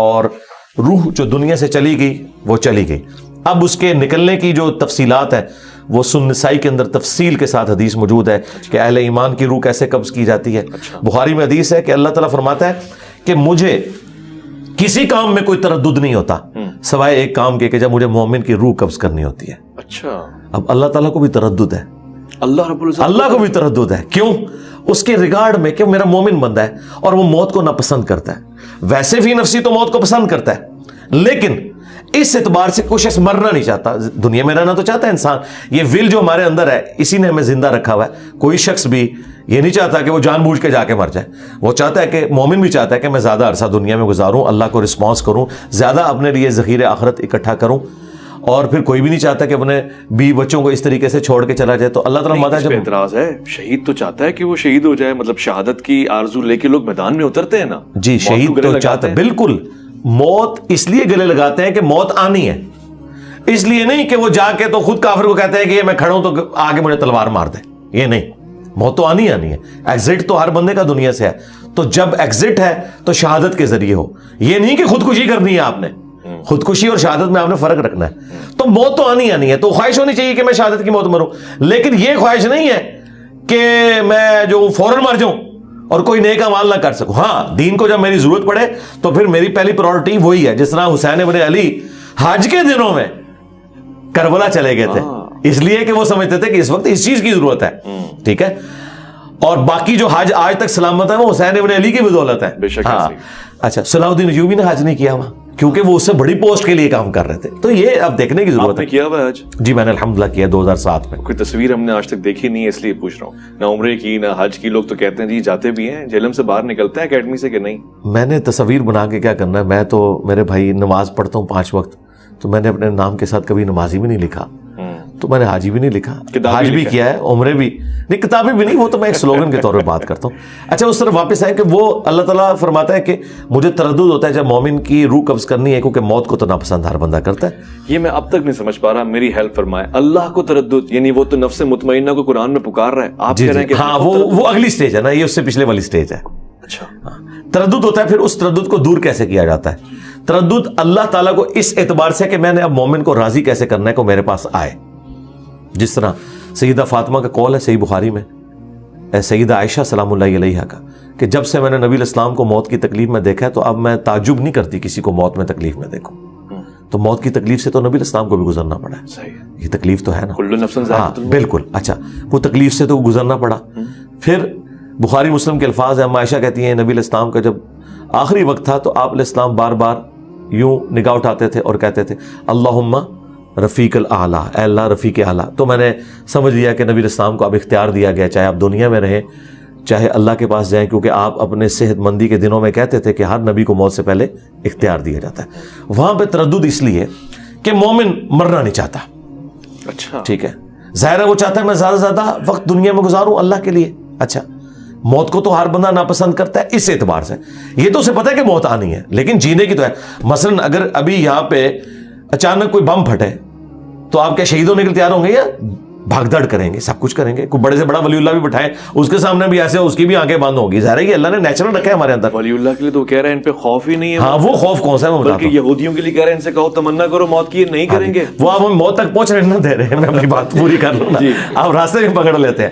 اور روح جو دنیا سے چلی گئی وہ چلی گئی. اب اس کے نکلنے کی جو تفصیلات ہیں وہ سنن نسائی کے اندر تفصیل کے ساتھ حدیث موجود ہے کہ اہل ایمان کی روح کیسے قبض کی جاتی ہے. بخاری میں حدیث ہے کہ اللہ تعالیٰ فرماتا ہے کہ مجھے کسی کام میں کوئی تردد نہیں ہوتا سوائے ایک کام کے کہ جب مجھے مومن کی روح قبض کرنی ہوتی ہے. اچھا، اب اللہ تعالیٰ کو بھی تردد ہے, اللہ رب العزت اللہ کو بھی تردد ہے. کیوں؟ اس کے ریگارڈ میں کہ میرا مومن بندہ ہے اور وہ موت کو ناپسند کرتا ہے. ویسے فی نفسی تو موت کو پسند کرتا ہے, لیکن اس اعتبار سے کوئی شخص مرنا نہیں چاہتا. دنیا میں رہنا تو چاہتا ہے انسان, یہ ول جو ہمارے اندر ہے اسی نے ہمیں زندہ رکھا ہوا ہے. کوئی شخص بھی یہ نہیں چاہتا کہ وہ جان بوجھ کے جا کے مر جائے. وہ چاہتا ہے کہ مومن بھی چاہتا ہے کہ میں زیادہ عرصہ دنیا میں گزاروں, اللہ کو رسپانس کروں, زیادہ اپنے لیے ذخیرہ آخرت اکٹھا کروں. اور پھر کوئی بھی نہیں چاہتا کہ اپنے بیوی بچوں کو اس طریقے سے چھوڑ کے چلا جائے. تو اللہ تعالیٰ ماتا ہے اعتراض ہے, شہید تو چاہتا ہے کہ وہ شہید ہو جائے, مطلب شہادت کی آرزو لے کے لوگ میدان میں اترتے ہیں نا. جی, شہید تو چاہتا ہے, بالکل. موت اس لیے گلے لگاتے ہیں کہ موت آنی ہے, اس لیے نہیں کہ وہ جا کے تو خود کافر کو کہتے ہیں کہ یہ میں کھڑا ہوں تو آگے مجھے تلوار مار دے. یہ نہیں, موت تو آنی ہے. ایگزٹ تو ہر بندے کا دنیا سے ہے, تو جب ایگزٹ ہے تو شہادت کے ذریعے ہو. یہ نہیں کہ خودکشی کرنی ہے آپ نے, خودکشی اور شہادت میں آپ نے فرق رکھنا ہے. تو موت تو آنی ہے, تو خواہش ہونی چاہیے کہ میں شہادت کی موت مروں, لیکن یہ خواہش نہیں ہے کہ میں جو فوراً مر جاؤں اور کوئی نیک اعمال نہ کر سکوں. ہاں, دین کو جب میری ضرورت پڑے تو پھر میری پہلی پرائورٹی وہی ہے. جس طرح حسین ابن علی حج کے دنوں میں کربلا چلے گئے تھے, اس لیے کہ وہ سمجھتے تھے کہ اس وقت اس چیز کی ضرورت ہے. ٹھیک ہے, اور باقی جو حج آج تک سلامت ہے وہ حسین ابن علی کی بدولت ہے. ہاں, اچھا, صلاح الدین ایوبی نے حج نہیں کیا وہاں کیونکہ وہ اس سے بڑی پوسٹ کے لیے کام کر رہے تھے. تو یہ اب دیکھنے کی ضرورت ہے. کیا ہوا حج؟ جی میں نے الحمدللہ کیا 2007 میں. کوئی تصویر ہم نے آج تک دیکھی نہیں ہے اس لیے پوچھ رہا ہوں, نہ عمرے کی نہ حج کی. لوگ تو کہتے ہیں جی جاتے بھی ہیں, جہلم سے باہر نکلتے ہیں اکیڈمی سے کہ نہیں. میں نے تصویر بنا کے کیا کرنا ہے, میں تو میرے بھائی نماز پڑھتا ہوں 5 وقت, تو میں نے اپنے نام کے ساتھ کبھی نمازی بھی نہیں لکھا, تو میں نے حاجی بھی نہیں لکھا, حج بھی کیا ہے, عمرے بھی نہیں, کتابیں بھی نہیں. وہ تو میں ایک سلوگن کے طور پہ بات کرتا ہوں. اچھا, اس طرف واپس آئے کہ وہ اللہ تعالیٰ فرماتا ہے کہ مجھے تردد ہوتا ہے جب مومن کی روح قبض کرنی ہے, کیونکہ موت کو تو ناپسند ہر بندہ کرتا ہے. یہ میں اب تک نہیں سمجھ پا رہا, میری ہیلپ فرمائے. اللہ کو تردد یعنی وہ تو نفس مطمئنہ کو قرآن میں پکار رہا ہے, آپ کہہ رہے ہیں کہ ہاں وہ اگلی سٹیج ہے نا, یہ اس سے پچھلے والی سٹیج ہے. اچھا, تردد ہوتا ہے. پھر اس تردد کو دور کیسے کیا جاتا ہے؟ تردد اللہ تعالیٰ کو اس اعتبار سے کہ میں نے اب مومن کو راضی کیسے کرنا ہے کو میرے پاس آئے. جس طرح سیدہ فاطمہ کا قول ہے صحیح بخاری میں, سیدہ عائشہ سلام اللہ علیہا کا, کہ جب سے میں نے نبی الاسلام کو موت کی تکلیف میں دیکھا ہے تو اب میں تعجب نہیں کرتی کسی کو موت میں تکلیف میں دیکھوں. تو موت کی تکلیف سے تو نبی الاسلام کو بھی گزرنا پڑا ہے. یہ تکلیف تو ہے نا, کل نفس ذائقۃ الموت. بالکل. اچھا, وہ تکلیف سے تو گزرنا پڑا. پھر بخاری مسلم کے الفاظ ہیں, عائشہ کہتی ہیں نبی الاسلام کا جب آخری وقت تھا تو آپ علیہ السلام بار بار یوں نگاہ اٹھاتے تھے اور کہتے تھے اللہم رفیق الاعلیٰ, اے اللہ رفیق اعلیٰ. تو میں نے سمجھ لیا کہ نبی الاسلام کو اب اختیار دیا گیا, چاہے آپ دنیا میں رہیں چاہے اللہ کے پاس جائیں, کیونکہ آپ اپنے صحت مندی کے دنوں میں کہتے تھے کہ ہر نبی کو موت سے پہلے اختیار دیا جاتا ہے. وہاں پہ تردد اس لیے کہ مومن مرنا نہیں چاہتا. اچھا, ٹھیک ہے, ظاہر ہے وہ چاہتا ہے میں زیادہ سے زیادہ وقت دنیا میں گزاروں اللہ کے لیے. اچھا, موت کو تو ہر بندہ ناپسند کرتا ہے اس اعتبار سے. یہ تو اسے پتہ ہے کہ موت آنی ہے, لیکن جینے کی تو ہے. مثلا اگر ابھی یہاں پہ اچانک کوئی بم پھٹے تو آپ کیا شہید ہونے کے لیے تیار ہوں گے یا بھاگ دڑ کریں گے, سب کچھ کریں گے؟ کوئی بڑے سے بڑا ولی اللہ بھی بٹھائے اس کے سامنے بھی ایسے اس کی بھی آنکھیں بند ہوگی. ظاہر ہے کہ اللہ نے نیچرل رکھا ہے ہمارے اندر. ولی اللہ کے لیے تو کہہ رہے ہیں ان پہ خوف ہی نہیں ہے. ہاں, وہ خوف کون سا ہے, بلکہ یہودیوں کے لیے کہہ رہے ہیں ان سے کہو تمنا کرو موت کی, نہیں کریں گے. وہ آپ ہمیں موت تک پہنچنے نہ دے رہے ہیں, میں اپنی بات پوری کر لوں نا, آپ راستے میں پکڑ لیتے ہیں.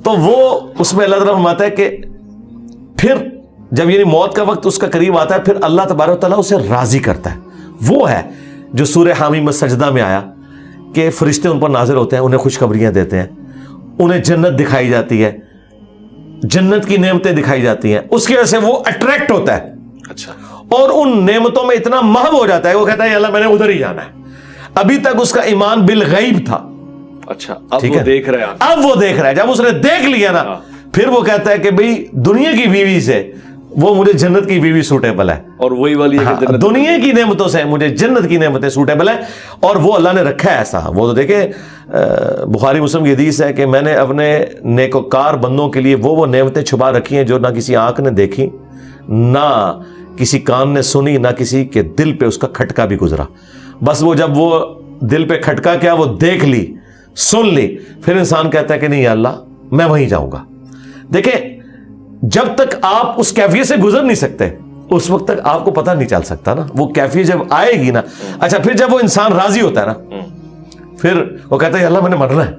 تو وہ اس میں اللہ تعالیٰ فرماتا ہے کہ پھر جب یعنی موت کا وقت اس کا قریب آتا ہے پھر اللہ تبارک و تعالیٰ اسے راضی کرتا ہے. وہ ہے جو سورہ حامی میں سجدہ میں آیا کہ فرشتے ان پر نازل ہوتے ہیں, انہیں خوشخبریاں دیتے ہیں, انہیں جنت دکھائی جاتی ہے, جنت کی نعمتیں دکھائی جاتی ہیں, اس کی وجہ سے وہ اٹریکٹ ہوتا ہے. اچھا, اور ان نعمتوں میں اتنا محو ہو جاتا ہے وہ کہتا ہے اللہ میں نے ادھر ہی جانا ہے. ابھی تک اس کا ایمان بالغیب تھا. اچھا, اب وہ دیکھ رہا ہے. اب وہ دیکھ رہا ہے, جب اس نے دیکھ لیا نا پھر وہ کہتا ہے کہ بھئی دنیا کی بیوی سے وہ مجھے جنت کی بیوی سوٹیبل ہے, اور وہی والی دنیا کی نعمتوں سے مجھے جنت کی نعمتیں سوٹیبل ہیں. اور وہ اللہ نے رکھا ہے ایسا. وہ تو دیکھیں بخاری مسلم کی حدیث ہے کہ میں نے اپنے نیکوکار بندوں کے لیے وہ نعمتیں چھپا رکھی ہیں جو نہ کسی آنکھ نے دیکھی, نہ کسی کان نے سنی, نہ کسی کے دل پہ اس کا کھٹکا بھی گزرا. بس وہ جب وہ دل پہ کھٹکا کیا وہ دیکھ لی, سن لی, پھر انسان کہتا ہے کہ نہیں یا اللہ میں وہیں جاؤں گا. دیکھیں جب تک آپ اس کیفیت سے گزر نہیں سکتے اس وقت تک آپ کو پتہ نہیں چل سکتا نا, وہ کیفیت جب آئے گی نا. اچھا پھر جب وہ انسان راضی ہوتا ہے نا, پھر وہ کہتا ہے اللہ میں نے مرنا ہے,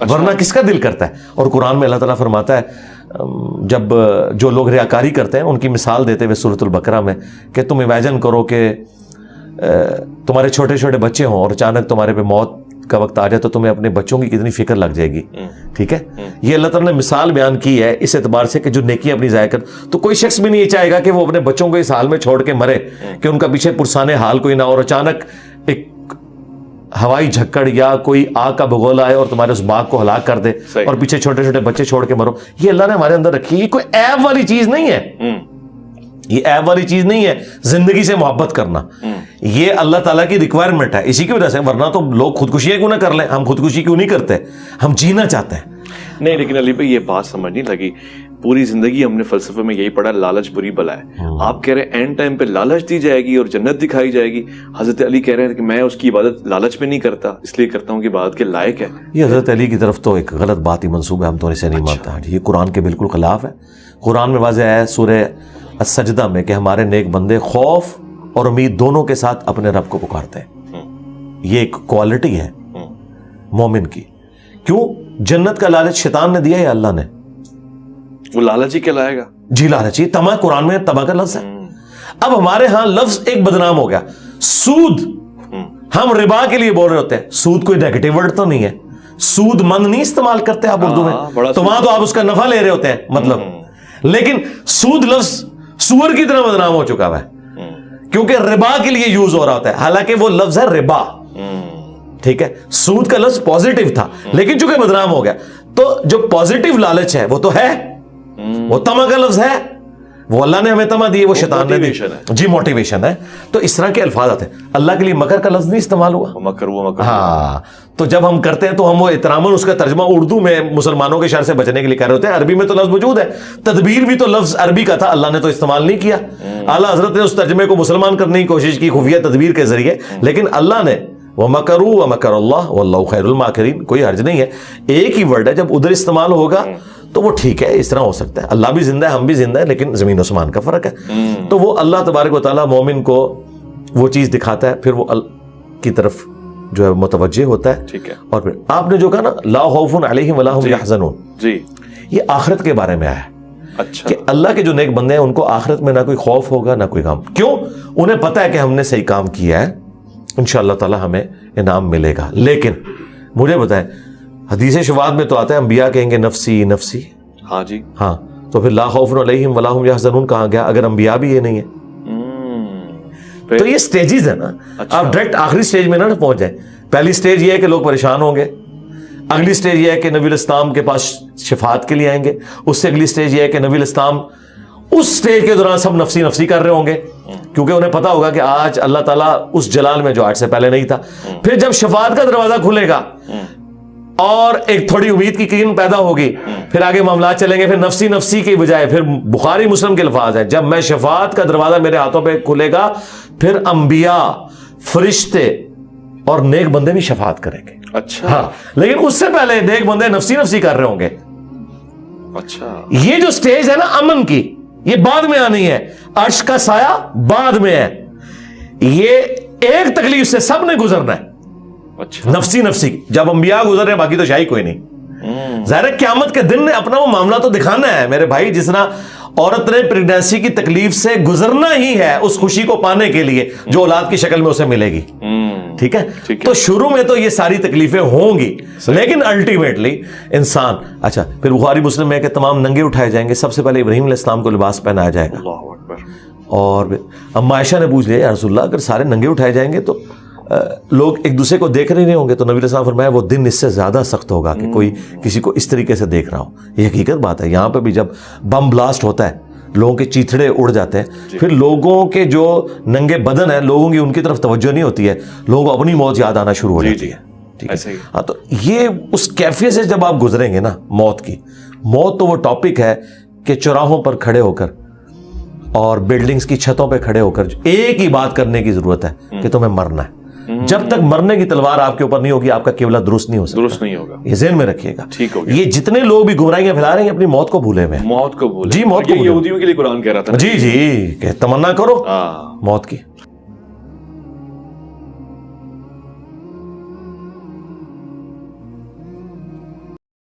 ورنہ کس کا دل کرتا ہے. اور قرآن میں اللہ تعالیٰ فرماتا ہے جب جو لوگ ریاکاری کرتے ہیں ان کی مثال دیتے ہوئے سورۃ البقرہ میں کہ تم امیجن کرو کہ تمہارے چھوٹے چھوٹے بچے ہوں اور اچانک تمہارے پہ موت کا وقت آ جائے تو تمہیں اپنے بچوں کی کتنی فکر لگ جائے گی. ٹھیک ہے, یہ اللہ تعالیٰ نے مثال بیان کی ہے اس اعتبار سے کہ جو نیکی اپنی ضائع کر, تو کوئی شخص بھی نہیں یہ چاہے گا کہ وہ اپنے بچوں کو اس حال میں چھوڑ کے مرے کہ ان کا پیچھے پرسانے حال کوئی نہ, اور اچانک ایک ہوائی جھکڑ یا کوئی آگ کا بگولا آئے اور تمہارے اس باغ کو ہلاک کر دے اور پیچھے چھوٹے چھوٹے بچے چھوڑ کے مرو. یہ اللہ نے ہمارے اندر رکھی ہے, یہ کوئی عیب والی چیز نہیں ہے, یہ عیب والی چیز نہیں ہے زندگی سے محبت کرنا, یہ اللہ تعالیٰ کی ریکوائرمنٹ ہے اسی کی وجہ سے. ورنہ تو لوگ خودکشیاں کیوں نہ کر لیں, ہم خودکشی کیوں نہیں کرتے, ہم جینا چاہتے ہیں. نہیں لیکن علی بھائی یہ بات سمجھ نہیں لگی, پوری زندگی ہم نے فلسفے میں یہی پڑھا لالچ بری بلا ہے. آپ کہہ رہے ہیں اینڈ ٹائم پہ لالچ دی جائے گی اور جنت دکھائی جائے گی. حضرت علی کہہ رہے ہیں کہ میں اس کی عبادت لالچ میں نہیں کرتا, اس لیے کرتا ہوں کہ عبادت کے لائق ہے. یہ حضرت علی کی طرف تو ایک غلط بات ہی منسوب ہے, ہم تو اسے نہیں مانتا. یہ قرآن کے بالکل خلاف ہے. قرآن میں واضح ہے سورہ السجدہ میں کہ ہمارے نیک بندے خوف اور امید دونوں کے ساتھ اپنے رب کو پکارتے ہیں. یہ ایک کوالٹی ہے مومن کی. کیوں؟ جنت کا لالچ شیطان نے دیا یا اللہ نے؟ وہ لالچ ہی کہلائے گا. جی لالچ, تما قرآن میں تما کا لفظ ہے. اب ہمارے ہاں لفظ ایک بدنام ہو گیا, سود. ہم ربا کے لیے بول رہے ہوتے ہیں, سود کوئی نیگیٹو ورڈ تو نہیں ہے, سود مند نہیں استعمال کرتے آپ اردو میں, تو وہاں تو آپ اس کا نفع لے رہے ہوتے ہیں مطلب. لیکن سود لفظ سور کی طرح بدنام ہو چکا ہے کیونکہ ربا کے لیے یوز ہو رہا ہوتا ہے, حالانکہ وہ لفظ ہے ربا. ٹھیک ہے, سود کا لفظ پازیٹیو تھا لیکن چونکہ بدنام ہو گیا, تو جو پازیٹیو لالچ ہے وہ تو ہے, وہ تما کا لفظ ہے, وہ اللہ نے ہمیں تما دی, وہ شیطان نے دی. جی موٹیویشن ہے. تو اس طرح کے الفاظ آتے ہیں. اللہ کے لیے مکر کا لفظ نہیں استعمال ہوا, مکر. ہاں, تو جب ہم کرتے ہیں تو ہم وہ احتراماً اس کا ترجمہ اردو میں مسلمانوں کے شر سے بچنے کے لیے کہہ رہے ہوتے ہیں. عربی میں تو لفظ موجود ہے, تدبیر بھی تو لفظ عربی کا تھا, اللہ نے تو استعمال نہیں کیا. اعلیٰ حضرت نے اس ترجمے کو مسلمان کرنے کی کوشش کی خفیہ تدبیر کے ذریعے, لیکن اللہ نے وَمَكَرُوا وَمَكَرَ اللَّهُ وَاللَّهُ خَيْرُ الْمَاكِرِينَ. کوئی حرج نہیں ہے, ایک ہی ورڈ ہے, جب ادھر استعمال ہوگا تو وہ ٹھیک ہے, اس طرح ہو سکتا ہے. اللہ بھی زندہ ہے, ہم بھی زندہ ہیں, لیکن زمین و آسمان کا فرق ہے. تو وہ اللہ تبارک و تعالیٰ مومن کو وہ چیز دکھاتا ہے, پھر وہ کی طرف جو ہے متوجہ ہوتا ہے. ٹھیک ہے. اور پھر آپ نے جو کہا نا لا خوف علیہم ولا هم یحزنون, جی یہ آخرت کے بارے میں آیا ہے. اچھا, کہ اللہ کے جو نیک بندے ہیں ان کو آخرت میں نہ کوئی خوف ہوگا نہ کوئی غم. کیوں؟ انہیں پتہ ہے کہ ہم نے صحیح کام کیا ہے, انشاءاللہ تعالی ہمیں انعام ملے گا. لیکن مجھے بتائیں, حدیث شفاعت میں تو آتا ہے انبیاء کہیں گے نفسی نفسی. ہاں جی, ہاں, تو پھر لا خوف علیہم ولا هم یحزنون کہاں گیا اگر انبیاء بھی یہ نہیں ہے؟ تو یہ سٹیجز ہے نا. آپ ڈائریکٹ آخری سٹیج میں نہ پہنچ جائیں. پہلی سٹیج یہ ہے کہ لوگ پریشان ہوں گے, اگلی سٹیج یہ ہے کہ نبی الاسلام کے پاس شفاعت کے لیے آئیں گے, اس سے اگلی سٹیج یہ ہے کہ نبی الاسلام اس سٹیج کے دوران سب نفسی نفسی کر رہے ہوں گے کیونکہ انہیں پتا ہوگا کہ آج اللہ تعالیٰ اس جلال میں جو آج سے پہلے نہیں تھا. پھر جب شفاعت کا دروازہ کھلے گا اور ایک تھوڑی امید کی کرن پیدا ہوگی, پھر آگے معاملات چلیں گے. پھر نفسی نفسی کی بجائے پھر بخاری مسلم کے الفاظ ہیں, جب میں شفاعت کا دروازہ میرے ہاتھوں پہ کھلے گا پھر انبیاء فرشتے اور نیک بندے بھی شفاعت کریں گے. اچھا, ہاں, لیکن اس سے پہلے نیک بندے نفسی نفسی کر رہے ہوں گے. اچھا, یہ جو سٹیج ہے نا امن کی, یہ بعد میں آنی ہے. عرش کا سایہ بعد میں ہے. یہ ایک تکلیف سے سب نے گزرنا ہے. اچھا, نفسی نفسی جب انبیاء گزر رہے ہیں باقی تو شاہی کوئی نہیں. ظاہر قیامت کے دن نے اپنا وہ معاملہ تو دکھانا ہے میرے بھائی. جس طرح عورت نے پریگنینسی کی تکلیف سے گزرنا ہی ہے اس خوشی کو پانے کے لیے جو اولاد کی شکل میں اسے ملے گی. ٹھیک ہے, تو شروع میں تو یہ ساری تکلیفیں ہوں گی, لیکن الٹیمیٹلی انسان. اچھا, پھر بخاری مسلم میں کہ تمام ننگے اٹھائے جائیں گے. سب سے پہلے ابراہیم علیہ السلام کو لباس پہنایا جائے گا. اللہ اکبر. اور اما عائشہ نے پوچھ لیا یا رسول اللہ اگر سارے ننگے اٹھائے جائیں گے تو لوگ ایک دوسرے کو دیکھ رہے نہیں ہوں گے؟ تو نبی علیہ السلام فرمایا وہ دن اس سے زیادہ سخت ہوگا کہ کوئی کسی کو اس طریقے سے دیکھ رہا ہو. یہ حقیقت بات ہے. یہاں پہ بھی جب بم بلاسٹ ہوتا ہے لوگوں کے چیتھڑے اڑ جاتے ہیں, پھر لوگوں کے جو ننگے بدن ہیں لوگوں کی ان کی طرف توجہ نہیں ہوتی ہے, لوگوں کو اپنی موت یاد آنا شروع ہو جاتی ہے. ٹھیک ہے, ہاں, تو یہ اس کیفیت سے جب آپ گزریں گے نا موت کی, موت تو وہ ٹاپک ہے کہ چوراہوں پر کھڑے ہو کر اور بلڈنگز کی چھتوں پہ کھڑے ہو کر ایک ہی بات کرنے کی ضرورت ہے کہ تمہیں مرنا ہے. جب تک مرنے کی تلوار آپ کے اوپر نہیں ہوگی آپ کا قبلہ درست نہیں ہو سکتا. درست نہیں ہوگا. یہ ذہن میں رکھیے گا. ٹھیک ہو گیا. یہ جتنے لوگ بھی گمراہیاں پھیلا رہے ہیں اپنی موت کو بھولے ہوئے ہیں. موت کو بھولے. جی موت کو یہودیوں کے لیے قرآن کہہ رہا تھا. جی کہ تمنا کرو موت کی.